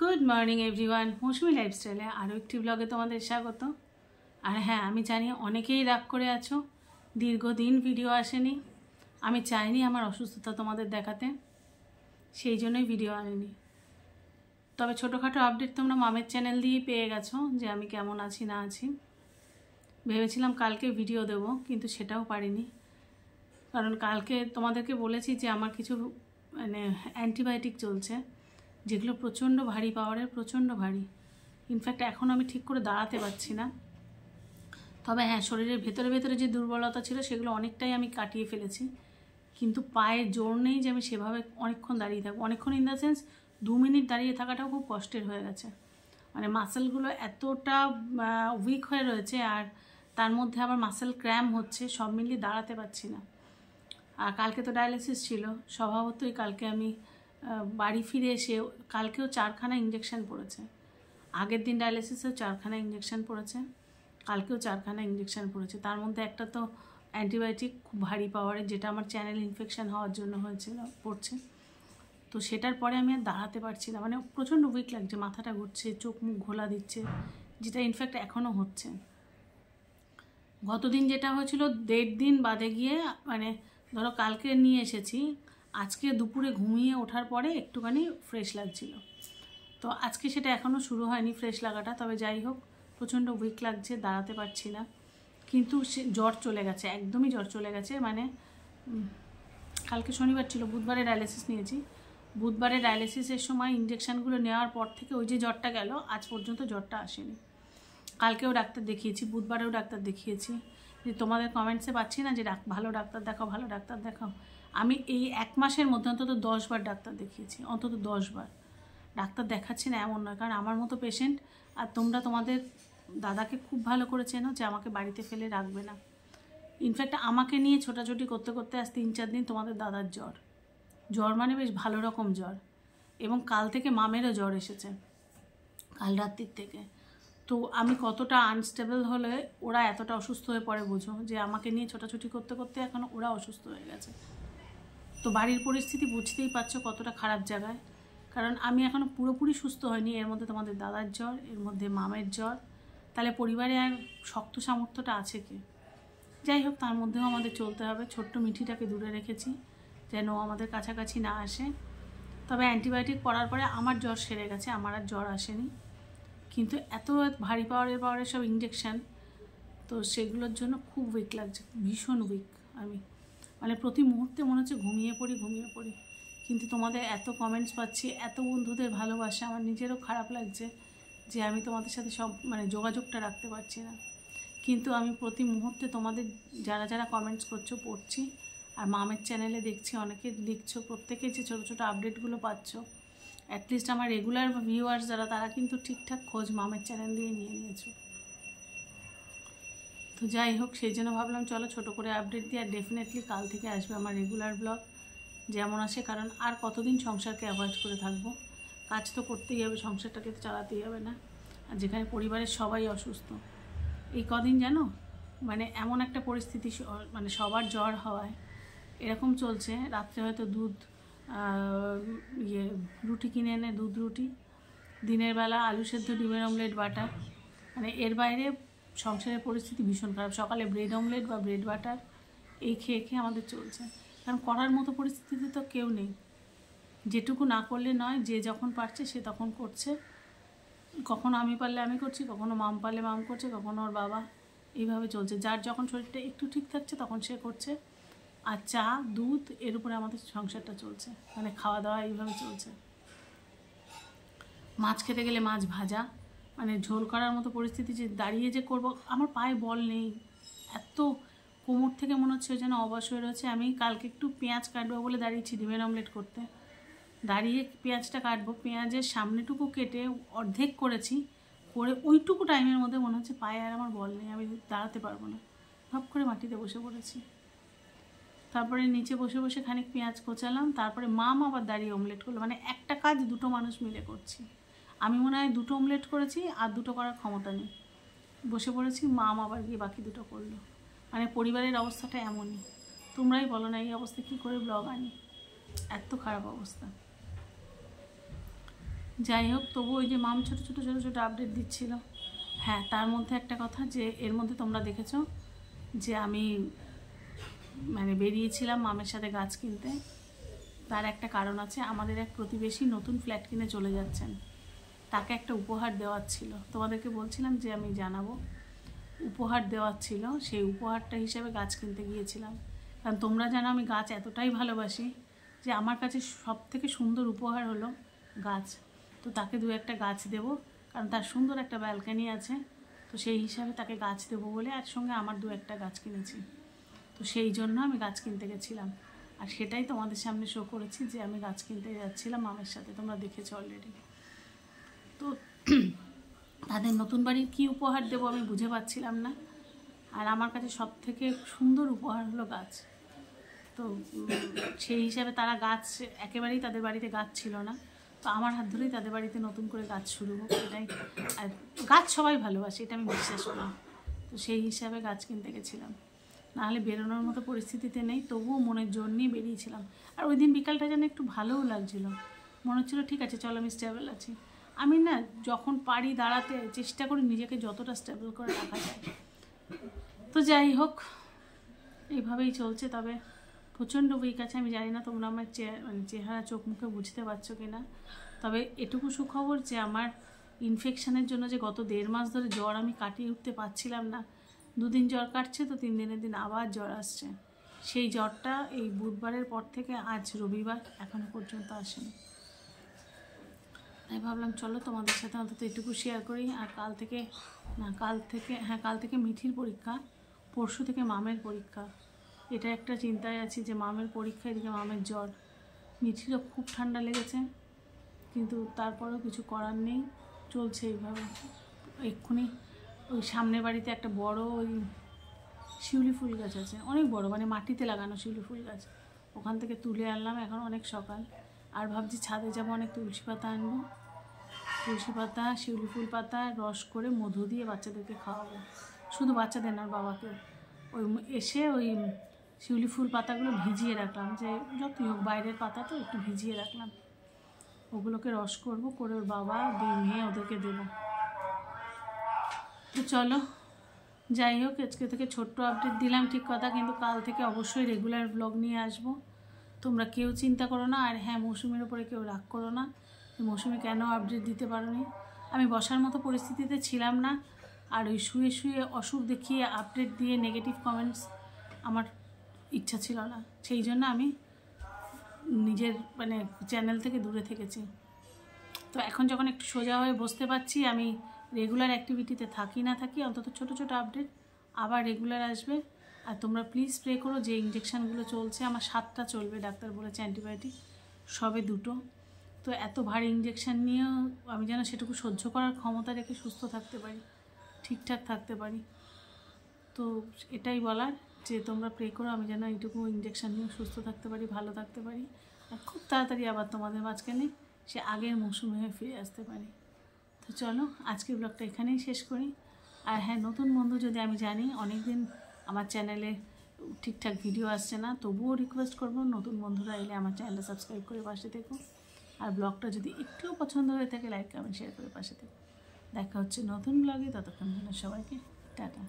Good morning everyone, মৌসুমি লাইফস্টাইলে আরও একটি ব্লগে তোমাদের স্বাগত। আর হ্যাঁ, আমি জানি অনেকেই রাগ করে আছো, দীর্ঘদিন ভিডিও আসেনি। আমি চাইনি আমার অসুস্থতা তোমাদের দেখাতে, সেই জন্যই ভিডিও আনিনি। তবে ছোটোখাটো আপডেট তোমরা মামের চ্যানেল দিয়েই পেয়ে গেছো যে আমি কেমন আছি না আছি। ভেবেছিলাম কালকে ভিডিও দেবো, কিন্তু সেটাও পারিনি, কারণ কালকে তোমাদেরকে বলেছি যে আমার কিছু অ্যান্টিবায়োটিক চলছে, যেগুলো প্রচণ্ড ভারী পাওয়ারের, প্রচণ্ড ভারী। ইনফ্যাক্ট এখন আমি ঠিক করে দাঁড়াতে পারছি না। তবে হ্যাঁ, শরীরের ভেতরে ভেতরে যে দুর্বলতা ছিল সেগুলো অনেকটাই আমি কাটিয়ে ফেলেছি, কিন্তু পায়ের জোর নেই যে আমি সেভাবে অনেকক্ষণ দাঁড়িয়ে থাকবো। অনেকক্ষণ ইন দ্য সেন্স 2 মিনিট দাঁড়িয়ে থাকাটাও খুব কষ্টের হয়ে গেছে। মাসেলগুলো এতটা উইক হয়ে রয়েছে, আর তার মধ্যে আবার মাসেল ক্র্যাম হচ্ছে, সব মিলিয়ে দাঁড়াতে পারছি না। আর কালকে তো ডায়ালিসিস ছিল, স্বভাবতই কালকে আমি বাড়ি ফিরে এসে কালকেও 4খানা ইঞ্জেকশন পড়েছে। আগের দিন ডায়ালিসিসেও 4খানা ইঞ্জেকশন পড়েছে, কালকেও 4খানা ইঞ্জেকশন পড়েছে। তার মধ্যে একটা তো অ্যান্টিবায়োটিক খুব ভারী পাওয়ারের, যেটা আমার চ্যানেল ইনফেকশন হওয়ার জন্য হয়েছিল, পড়ছে। তো সেটার পরে আমি আর দাঁড়াতে পারছি না, প্রচণ্ড উইক লাগছে, মাথাটা ঘুরছে, চোখ মুখ ঘোলা দিচ্ছে, যেটা ইনফ্যাক্ট এখনও হচ্ছে। গতদিন যেটা হয়েছিল 1.5 দিন বাদে গিয়ে, ধরো কালকে নিয়ে এসেছি, আজকে দুপুরে ঘুমিয়ে ওঠার পরে একটুখানি ফ্রেশ লাগছিল। তো আজকে সেটা এখনও শুরু হয়নি ফ্রেশ লাগাটা। তবে যাই হোক, প্রচণ্ড উইক লাগছে, দাঁড়াতে পারছি না। কিন্তু সে জ্বর চলে গেছে, একদমই জ্বর চলে গেছে। কালকে শনিবার ছিল, বুধবারে ডায়ালিসিস নিয়েছি। বুধবারে ডায়ালিসিসের সময় ইঞ্জেকশানগুলো নেওয়ার পর থেকে ওই যে জ্বরটা গেল, আজ পর্যন্ত জ্বরটা আসেনি। কালকেও ডাক্তার দেখিয়েছি, বুধবারেও ডাক্তার দেখিয়েছি। যে তোমাদের কমেন্টসে পাচ্ছি না যে ভালো ডাক্তার দেখাও, ভালো ডাক্তার দেখাও। আমি এই 1 মাসের মধ্যে অন্তত 10 বার ডাক্তার দেখিয়েছি, অন্তত 10 বার। ডাক্তার দেখাচ্ছি না এমন নয়, কারণ আমার মতো পেশেন্ট, আর তোমরা তোমাদের দাদাকে খুব ভালো করে চেনো যে আমাকে বাড়িতে ফেলে রাখবে না। ইনফ্যাক্ট আমাকে নিয়ে ছোটাছুটি করতে করতে আজ 3-4 দিন তোমাদের দাদার জ্বর, বেশ ভালো রকম জ্বর। এবং কাল থেকে মামেরও জ্বর এসেছে, কাল রাত্রির থেকে। তো আমি কতটা আনস্টেবল হলে ওরা এতটা অসুস্থ হয়ে পড়ে বুঝো, যে আমাকে নিয়ে ছোটাছুটি করতে করতে এখন ওরা অসুস্থ হয়ে গেছে। তো বাড়ির পরিস্থিতি বুঝতেই পারছো কতটা খারাপ জায়গায়। কারণ আমি এখনও পুরোপুরি সুস্থ হয়নি, এর মধ্যে তোমাদের দাদার জ্বর, এর মধ্যে মামের জ্বর, তাহলে পরিবারে আর শক্ত সামর্থ্যটা আছে কি? যাই হোক, তার মধ্যেও আমাদের চলতে হবে। ছোট্ট মিঠিটাকে দূরে রেখেছি যেন আমাদের কাছাকাছি না আসে। তবে অ্যান্টিবায়োটিক পড়ার পরে আমার জ্বর সেরে গেছে, আমার আর জ্বর আসেনি। কিন্তু এত ভারী পাওয়ারের সব ইঞ্জেকশান, তো সেগুলোর জন্য খুব উইক লাগছে, ভীষণ উইক। আমি প্রতি মুহূর্তে মনে হচ্ছে ঘুমিয়ে পড়ি। কিন্তু তোমাদের এত কমেন্টস পাচ্ছি, এত বন্ধুদের ভালোবাসা, আমার নিজেরও খারাপ লাগছে যে আমি তোমাদের সাথে সব যোগাযোগটা রাখতে পারছি না। কিন্তু আমি প্রতি মুহূর্তে তোমাদের যারা যারা কমেন্টস করছো পড়ছি। আর মামের চ্যানেলে দেখছি অনেকে লিখছো, প্রত্যেকে যে ছোটো ছোটো আপডেটগুলো পাচ্ছ। অ্যাটলিস্ট আমার রেগুলার ভিউয়ার্স যারা, তারা কিন্তু ঠিকঠাক খোঁজ মামের চ্যানেল দিয়ে নিয়ে নিয়েছো। তো যাই হোক, সেই জন্য ভাবলাম চলো ছোটো করে আপডেট দিই। আর ডেফিনেটলি কাল থেকে আসবে আমার রেগুলার ব্লগ যেমন আসে, কারণ আর কতদিন সংসারকে অ্যাভয়েড করে থাকবো। কাজ তো করতেই হবে, সংসারটাকে তো চালাতেই হবে না। আর যেখানে পরিবারের সবাই অসুস্থ, এই কদিন জানো এমন একটা পরিস্থিতি, সবার জ্বর হওয়ায় এরকম চলছে। রাত্রে হয়তো রুটি কিনে এনে দুধ রুটি, দিনের বেলা আলু সেদ্ধ, ডিমের অমলেট, বাটার, এর বাইরে সংসারের পরিস্থিতি ভীষণ খারাপ। সকালে ব্রেড অমলেট বা ব্রেড বাটার এই খেয়ে আমাদের চলছে। কারণ করার মতো পরিস্থিতিতে তো কেউ নেই। যেটুকু না করলে নয়, যে যখন পারছে সে তখন করছে। কখনো আমি পারলে আমি করছি, কখনো মাম পারলে মাম করছে, কখনো ওর বাবা, এইভাবে চলছে। যার যখন শরীরটা একটু ঠিক থাকছে তখন সে করছে। আর চা দুধ, এর উপরে আমাদের সংসারটা চলছে, খাওয়া দাওয়া এইভাবে চলছে। মাছ খেতে গেলে মাছ ভাজা, ঝোল করার মতো পরিস্থিতি, যে দাঁড়িয়ে যে করব, আমার পায়ে বল নেই। এত কোমর থেকে মনে হচ্ছে যেন অবশ হয়ে রয়েছে। আমি কালকে একটু পেঁয়াজ কাটবো বলে দাঁড়িয়েছি ডিমের অমলেট করতে, দাঁড়িয়ে পেঁয়াজটা কাটবো, পেঁয়াজের সামনেটুকু কেটে অর্ধেক করেছি, করে ওইটুকু টাইমের মধ্যে মনে হচ্ছে পায়ে আর আমার বল নেই, আমি দাঁড়াতে পারবো না। ভাব করে মাটিতে বসে পড়েছি। তারপরে নিচে বসে বসে খানিক পেঁয়াজ কোচালাম, তারপরে মাম আবার দাঁড়িয়ে অমলেট করলো। একটা কাজ 2টো মানুষ মিলে করছি। আমি মনে হয় 2টো অমলেট করেছি, আর 2টো করার ক্ষমতা নেই, বসে পড়েছি। মাম আবার গিয়ে বাকি 2টো করলো। পরিবারের অবস্থাটা এমনই। তোমরাই বলো না এই অবস্থা কী করে ব্লগ আনি, এত খারাপ অবস্থা। যাই হোক, তবু ওই যে মাম ছোটো ছোটো ছোটো ছোটো আপডেট দিচ্ছিল। হ্যাঁ, তার মধ্যে একটা কথা, যে এর মধ্যে তোমরা দেখেছো যে আমি মানে বেরিয়েছিলাম মামের সাথে গাছ কিনতে। তার একটা কারণ আছে, আমাদের এক প্রতিবেশী নতুন ফ্ল্যাট কিনে চলে যাচ্ছেন, তাকে একটা উপহার দেওয়ার ছিল। তোমাদেরকে বলছিলাম যে আমি জানাবো, উপহার দেওয়ার ছিল, সেই উপহারটা হিসেবে গাছ কিনতে গিয়েছিলাম। কারণ তোমরা জানো আমি গাছ এতটাই ভালোবাসি যে আমার কাছে সব থেকে সুন্দর উপহার হলো গাছ। তো তাকে দু একটা গাছ দেবো, কারণ তার সুন্দর একটা ব্যালকানি আছে, তো সেই হিসাবে তাকে গাছ দেবো বলে আর সঙ্গে আমার দু একটা গাছ কিনেছি। তো সেই জন্য আমি গাছ কিনতে গেছিলাম, আর সেটাই তোমাদের সামনে শো করেছি যে আমি গাছ কিনতে যাচ্ছিলাম মামের সাথে, তোমরা দেখেছো অলরেডি। তো তাদের নতুন বাড়ির কী উপহার দেবো আমি বুঝে পাচ্ছিলাম না, আর আমার কাছে সব থেকে সুন্দর উপহার হলো গাছ। তো সেই হিসাবে তারা গাছ, একেবারেই তাদের বাড়িতে গাছ ছিল না, তো আমার হাত ধরেই তাদের বাড়িতে নতুন করে গাছ শুরু হোক, এটাই। আর গাছ সবাই ভালোবাসে, এটা আমি বিশ্বাস করি। তো সেই হিসাবে গাছ কিনতে গেছিলাম, নাহলে বেরোনোর মতো পরিস্থিতিতে নেই, তবুও মনের জোর নিয়ে বেরিয়েছিলাম। আর ওই দিন বিকালটা যেন একটু ভালোও লাগছিলো, মনে হচ্ছিলো ঠিক আছে চলো আমি স্টেবল আছি। আমি না যখন পারি দাঁড়াতে চেষ্টা করি নিজেকে যতটা স্টেবল করে রাখা যায়। তো যাই হোক, এইভাবেই চলছে। তবে প্রচণ্ড উইক আছে, আমি জানি না তোমরা আমার চেহারা চোখ মুখে বুঝতে পারছো কি না। তবে এটুকু সুখবর যে আমার ইনফেকশানের জন্য যে গত 1.5 মাস ধরে জ্বর আমি কাটিয়ে উঠতে পারছিলাম না, 2 দিন জ্বর কাটছে, তো 3 দিনের দিন আবার জ্বর আসছে। সেই জ্বরটা এই বুধবারের পর থেকে আজ রবিবার এখনও পর্যন্ত আসেনি। তাই ভাবলাম চলো তোমাদের সাথে অন্তত এটুকু শেয়ার করি। আর কাল থেকে মিঠির পরীক্ষা, পরশু থেকে মামের পরীক্ষা। এটা একটা চিন্তায় আছি যে মামের পরীক্ষা, এদিকে মামের জ্বর, মিঠিরও খুব ঠান্ডা লেগেছে, কিন্তু তারপরেও কিছু করার নেই, চলছে এইভাবে। এক্ষুনি ওই সামনের বাড়িতে একটা বড় ওই শিউলি ফুল গাছ আছে, অনেক বড়, মানে মাটিতে লাগানো শিউলি ফুল গাছ, ওখান থেকে তুলে আনলাম, এখন অনেক সকাল। আর ভাবছি ছাদে যাবো, অনেক তুলসী পাতা আনবো, তুলসী পাতা শিউলি ফুল পাতা রস করে মধু দিয়ে বাচ্চাদেরকে খাওয়াবো, শুধু বাচ্চাদের না বাবাকে। ওই এসে ওই শিউলি ফুল পাতাগুলো ভিজিয়ে রাখলাম, যে যতই হোক বাইরের পাতা তো একটু ভিজিয়ে রাখলাম, ওগুলোকে রস করব, করে ওর বাবা দুই মেয়ে ওদেরকে দেবো। তো চলো, যাই হোক, আজকে থেকে ছোট্ট আপডেট দিলাম ঠিক কথা, কিন্তু কাল থেকে অবশ্যই রেগুলার ব্লগ নিয়ে আসবো। তোমরা কেউ চিন্তা করো না, আর হ্যাঁ, মৌসুমির ওপরে কেউ রাগ করো না, মৌসুমি কেন আপডেট দিতে পারোনি। আমি বসার মতো পরিস্থিতিতে ছিলাম না, আর ওই শুয়ে শুয়ে অসুখ দেখিয়ে আপডেট দিয়ে নেগেটিভ কমেন্টস আমার ইচ্ছা ছিল না, সেই জন্য আমি নিজের মানে চ্যানেল থেকে দূরে থেকেছি। তো এখন যখন একটু সোজা হয়ে বসতে পারছি, আমি রেগুলার অ্যাক্টিভিটিতে থাকি না থাকি, অন্তত ছোটো ছোটো আপডেট আবার রেগুলার আসবে। আর তোমরা প্লিজ প্রে করো, যে ইঞ্জেকশানগুলো চলছে, আমার 7টা চলবে, ডাক্তার বলেছে অ্যান্টিবায়োটিক, সবে 2টো। তো এত ভারী ইঞ্জেকশান নিয়েও আমি যেন সেটুকু সহ্য করার ক্ষমতা রেখে সুস্থ থাকতে পারি, ঠিকঠাক থাকতে পারি। তো এটাই বলার, যে তোমরা প্রে করো আমি যেন এইটুকু ইঞ্জেকশান নিয়ে সুস্থ থাকতে পারি, ভালো থাকতে পারি, আর খুব তাড়াতাড়ি আবার তোমাদের মাঝখানে সে আগের মৌসুমে হয়ে ফিরে আসতে পারি। তো চলো, আজকের ব্লগটা এখানেই শেষ করি। আর হ্যাঁ, নতুন বন্ধু যদি, আমি জানি অনেক দিন আমার চ্যানেলে ঠিকঠাক ভিডিও আসছে না, তবুও রিকোয়েস্ট করবো নতুন বন্ধুরা এলে আমার চ্যানেলটা সাবস্ক্রাইব করে পাশে থেকো। আর ব্লগটা যদি একটুও পছন্দ হয়ে থাকে লাইক কমেন্ট শেয়ার করে পাশে থেকো। দেখা হচ্ছে নতুন ব্লগে, ততক্ষণ জন্য সবাইকে টাটা।